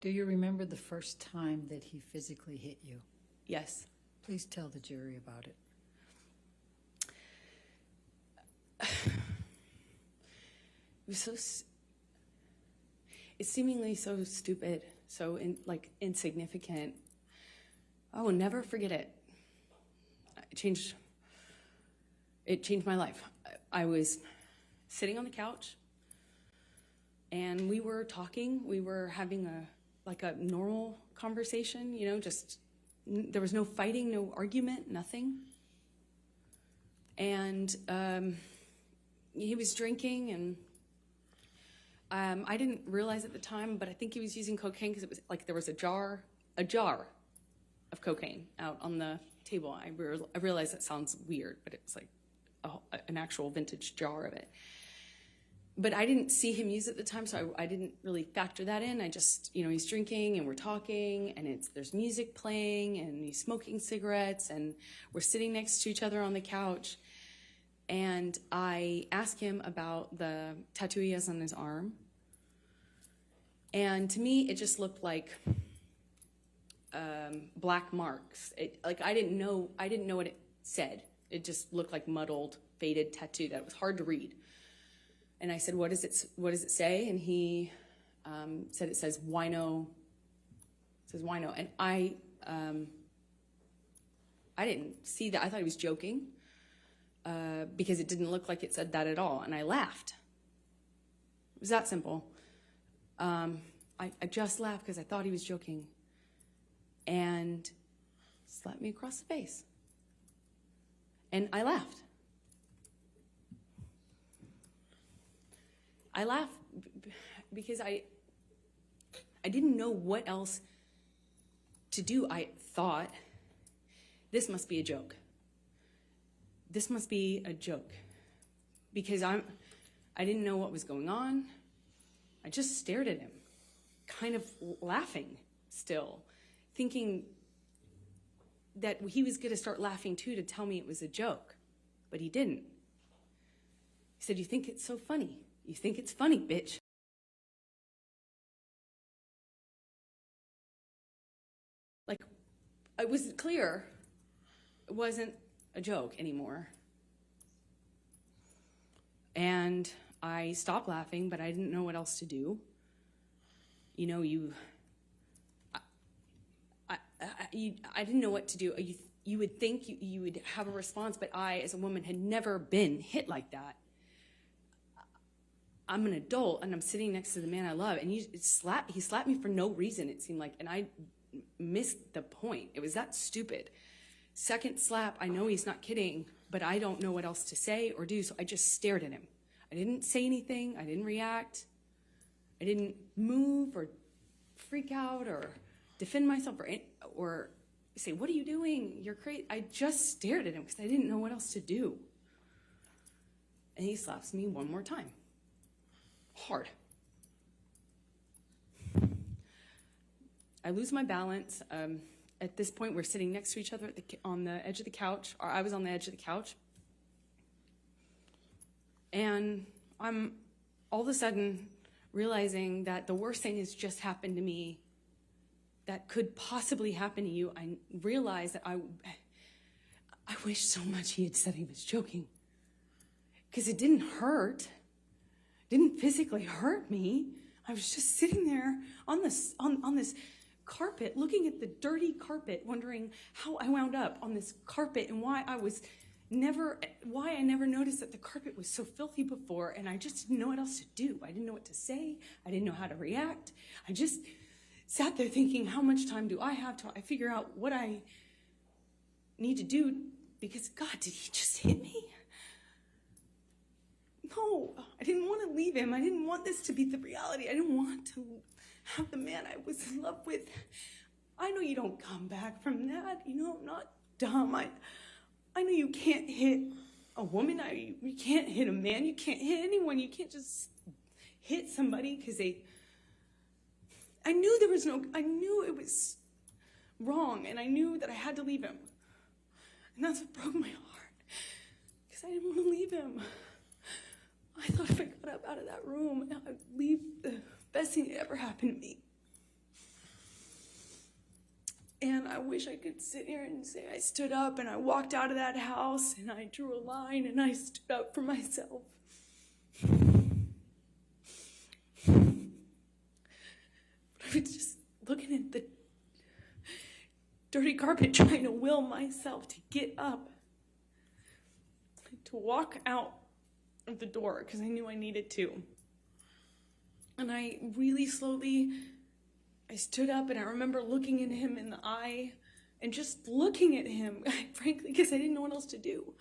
Do you remember the first time that he physically hit you? Yes. Please tell the jury about it. It was it's seemingly so stupid, so insignificant. I will never forget it. It changed my life. I was sitting on the couch and we were talking. We were having a normal conversation, there was no fighting, no argument, nothing. And he was drinking, and I didn't realize at the time, but I think he was using cocaine because it was like there was a jar of cocaine out on the table. I realize that sounds weird, but it was like an actual vintage jar of it. But I didn't see him use it at the time, so I didn't really factor that in. I just, he's drinking and we're talking, and there's music playing, and he's smoking cigarettes, and we're sitting next to each other on the couch. And I asked him about the tattoo he has on his arm. And to me, it just looked like black marks. I didn't know what it said. It just looked like muddled, faded tattoo that was hard to read. And I said, what does it say? And he said it says wino. It says wino. And I didn't see that. I thought he was joking because it didn't look like it said that at all. And I laughed. It was that simple. I just laughed because I thought he was joking. And slapped me across the face. And I laughed. I laughed because I didn't know what else to do. I thought, this must be a joke. This must be a joke. Because I didn't know what was going on. I just stared at him, kind of laughing still, thinking that he was going to start laughing too to tell me it was a joke. But he didn't. He said, "You think it's so funny? You think it's funny, bitch." It was clear it wasn't a joke anymore. And I stopped laughing, but I didn't know what else to do. I didn't know what to do. You would think you would have a response, but I, as a woman, had never been hit like that. I'm an adult, and I'm sitting next to the man I love, and he slapped me for no reason, it seemed like, and I missed the point. It was that stupid. Second slap, I know he's not kidding, but I don't know what else to say or do, so I just stared at him. I didn't say anything. I didn't react. I didn't move or freak out or defend myself or say, "What are you doing? You're crazy." I just stared at him because I didn't know what else to do. And he slaps me one more time. Hard. I lose my balance. At this point, we're sitting next to each other on the edge of the couch, or I was on the edge of the couch. And I'm all of a sudden realizing that the worst thing has just happened to me that could possibly happen to you. I realized that I wish so much he had said he was joking, because it didn't hurt. It didn't physically hurt me. I was just sitting there on this carpet, looking at the dirty carpet, wondering how I wound up on this carpet and why I never noticed that the carpet was so filthy before, and I just didn't know what else to do. I didn't know what to say. I didn't know how to react. I just sat there thinking, how much time do I have to figure out what I need to do? Because, God, did he just hit me? No, I didn't want to leave him. I didn't want this to be the reality. I didn't want to have the man I was in love with. I know you don't come back from that. I'm not dumb. I know you can't hit a woman. You can't hit a man. You can't hit anyone. You can't just hit somebody because I knew it was wrong, and I knew that I had to leave him. And that's what broke my heart, because I didn't want to leave him. I thought if I got up out of that room, I'd leave the best thing that ever happened to me. And I wish I could sit here and say I stood up and I walked out of that house and I drew a line and I stood up for myself. But I was just looking at the dirty carpet trying to will myself to get up, to walk out of the door because I knew I needed to. And I really slowly, I stood up and I remember looking at him in the eye and just looking at him, frankly, because I didn't know what else to do.